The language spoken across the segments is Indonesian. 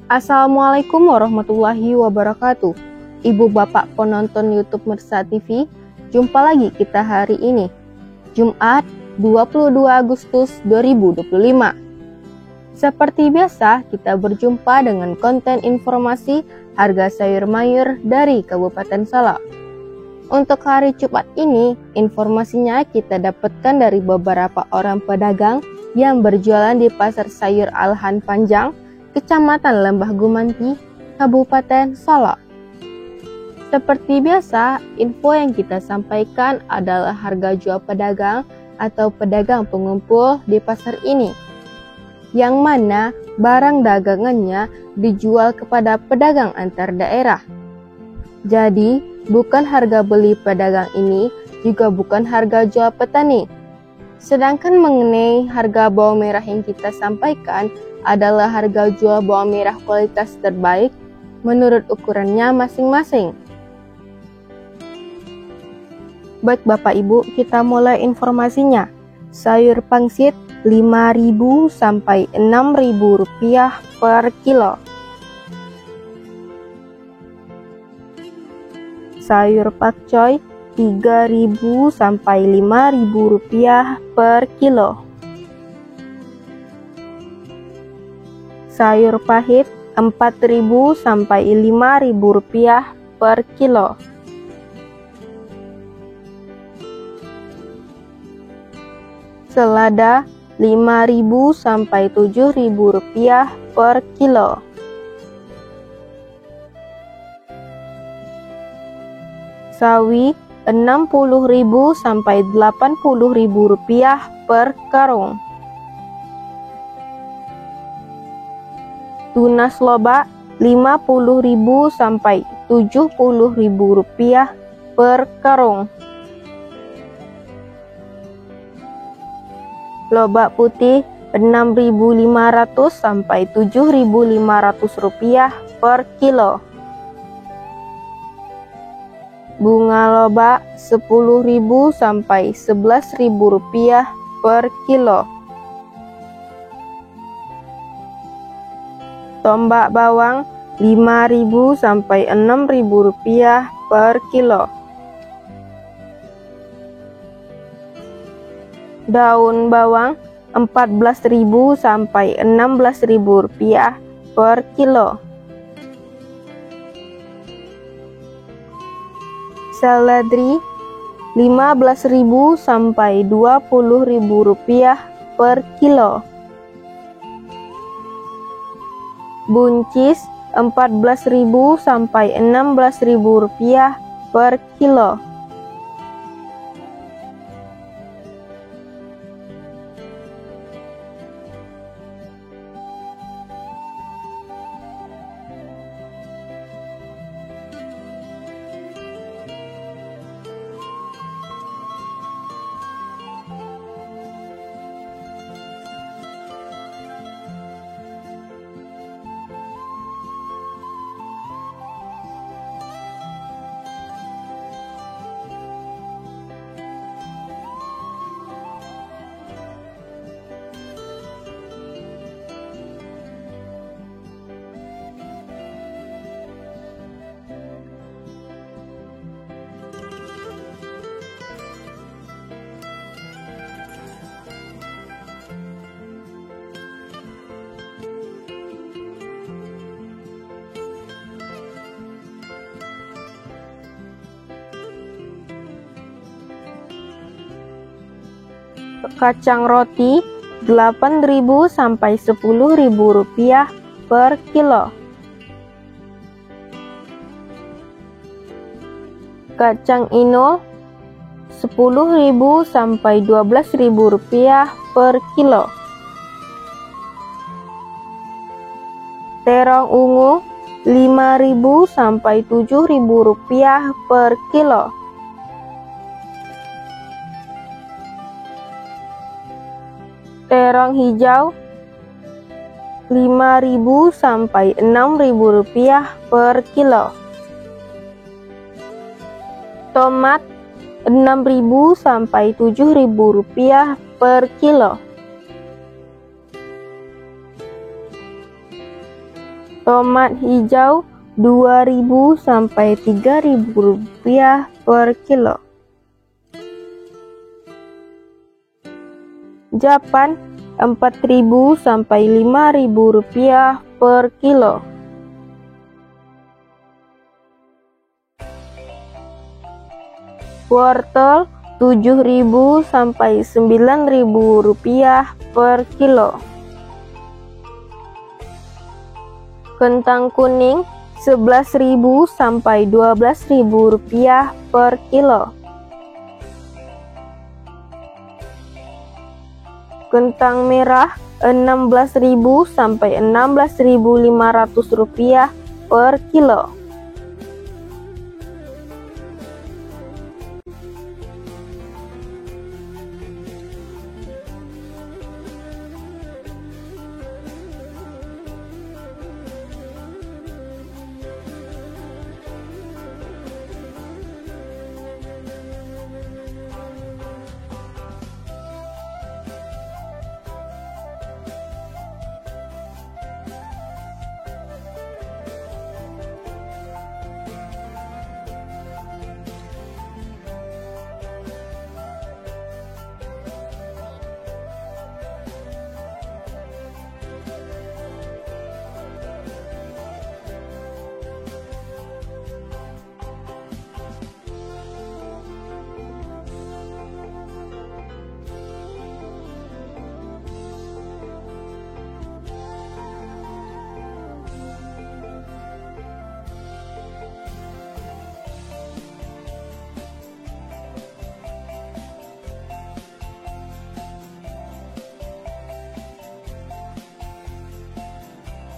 Assalamualaikum warahmatullahi wabarakatuh. Ibu bapak penonton YouTube Mersa TV, jumpa lagi kita hari ini, Jumat 22 Agustus 2025. Seperti biasa, kita berjumpa dengan konten informasi harga sayur mayur dari Kabupaten Solok. Untuk hari Jumat ini, informasinya kita dapatkan dari beberapa orang pedagang yang berjualan di Pasar Sayur Alhan Panjang, Kecamatan Lembah Gumanti, Kabupaten Solok. Seperti biasa, info yang kita sampaikan adalah harga jual pedagang atau pedagang pengumpul di pasar ini, yang mana barang dagangannya dijual kepada pedagang antar daerah. Jadi, bukan harga beli pedagang ini, juga bukan harga jual petani. Sedangkan mengenai harga bawang merah yang kita sampaikan adalah harga jual bawang merah kualitas terbaik menurut ukurannya masing-masing. Baik Bapak Ibu, kita mulai informasinya. Sayur pangsit 5.000 sampai 6.000 rupiah per kilo. Sayur pakcoy 3.000 sampai 5.000 rupiah per kilo. Sayur pahit 4.000 sampai 5.000 rupiah per kilo. Selada 5.000 sampai 7.000 rupiah per kilo. Sawi 60.000 sampai 80.000 rupiah per karung. Tunas loba 50.000 sampai 70.000 rupiah per karung. Loba putih 6.500 sampai 7.500 rupiah per kilo. Bunga loba 10.000 sampai 11.000 rupiah per kilo. Tombak bawang 5.000 sampai 6.000 rupiah per kilo. Daun bawang 14.000 sampai 16.000 rupiah per kilo. Seledri 15.000 sampai 20.000 rupiah per kilo. Buncis 14.000 sampai 16.000 rupiah per kilo. Kacang roti 8.000 sampai 10.000 rupiah per kilo. Kacang inul 10.000 sampai 12.000 rupiah per kilo. Terong ungu 5.000 sampai 7.000 rupiah per kilo. Terong hijau 5.000 sampai 6.000 rupiah per kilo. Tomat 6.000 sampai 7.000 rupiah per kilo. Tomat hijau 2.000 sampai 3.000 rupiah per kilo. Japan 4.000 sampai 5.000 rupiah per kilo. Wortel 7.000 sampai 9.000 rupiah per kilo. Kentang kuning 11.000 sampai 12.000 rupiah per kilo. Kentang merah 16.000 sampai 16.500 rupiah per kilo.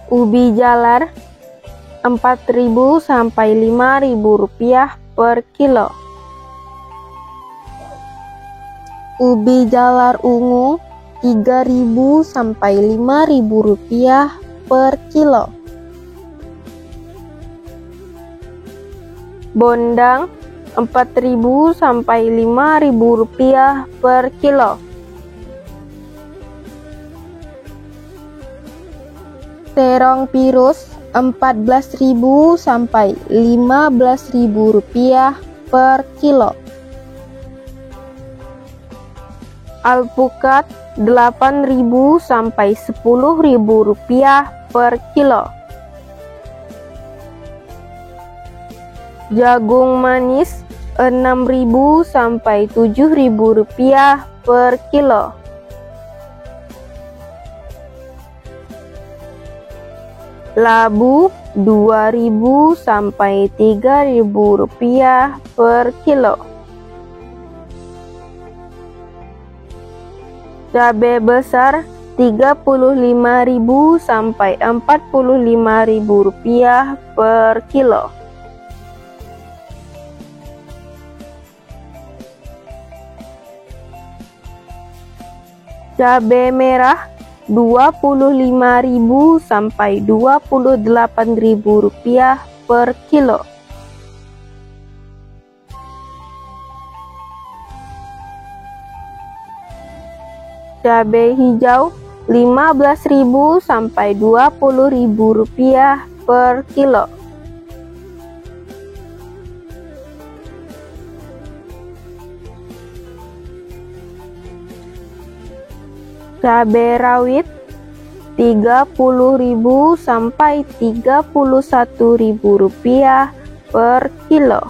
Ubi jalar 4.000 sampai 5.000 rupiah per kilo. Ubi jalar ungu 3.000 sampai 5.000 rupiah per kilo. Bondang 4.000 sampai 5.000 rupiah per kilo. Terong pirus 14.000 sampai 15.000 rupiah per kilo. Alpukat 8.000 sampai 10.000 rupiah per kilo. Jagung manis 6.000 sampai 7.000 rupiah per kilo. Labu 2.000 sampai 3.000 rupiah per kilo. Cabai besar 35.000 sampai 45.000 rupiah per kilo. Cabai merah 25.000 sampai 28.000 rupiah per kilo. Cabai hijau 15.000 sampai 20.000 rupiah per kilo. Cabai rawit 30.000 sampai 31.000 rupiah per kilo.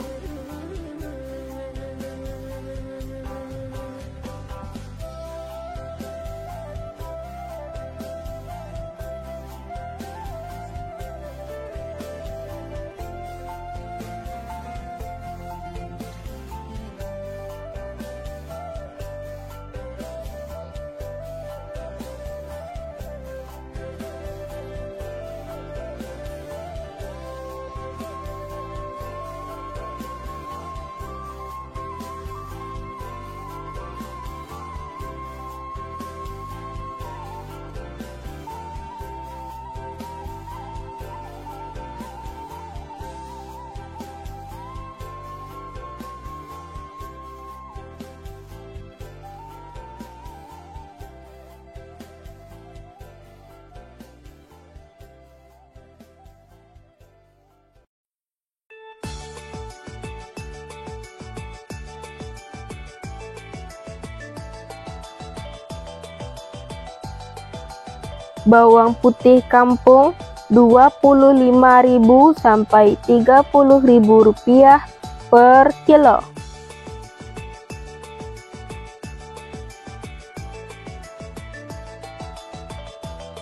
Bawang putih kampung Rp25.000 sampai Rp30.000 per kilo.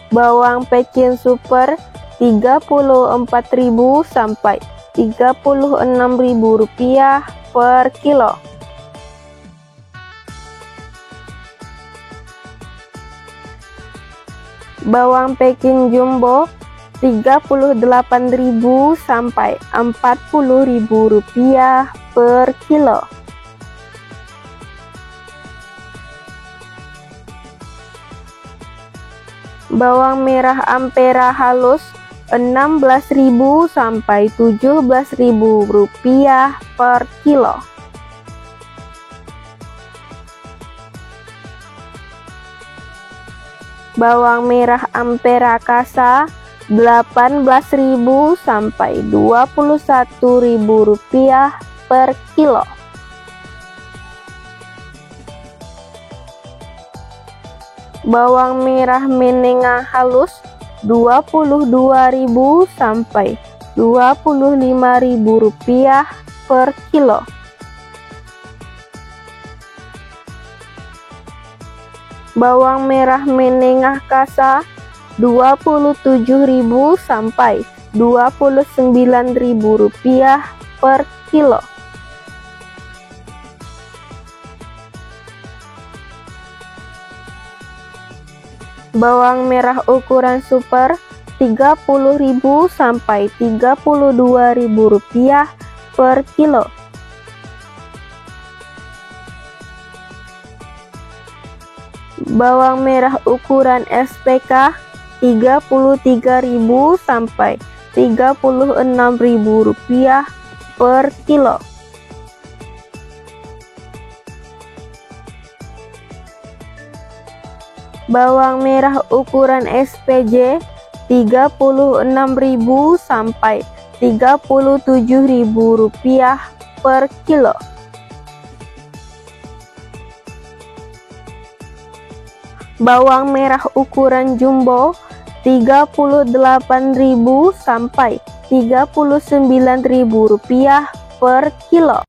Bawang pecin super Rp34.000 sampai Rp36.000 per kilo. Bawang pecin jumbo Rp38.000 sampai Rp40.000 per kilo. Bawang merah Ampera halus Rp16.000 sampai Rp17.000 per kilo. Bawang merah Ampera Kasa Rp18.000 sampai Rp21.000 per kilo. Bawang merah menengah halus Rp22.000 sampai Rp25.000 per kilo. Bawang merah menengah kasa Rp27.000 sampai Rp29.000 per kilo. Bawang merah ukuran super Rp30.000 sampai Rp32.000 per kilo. Bawang merah ukuran SPK Rp33.000 sampai Rp36.000 per kilo. Bawang merah ukuran SPJ Rp36.000 sampai Rp37.000 per kilo. Bawang merah ukuran jumbo Rp38.000 sampai Rp39.000 per kilo.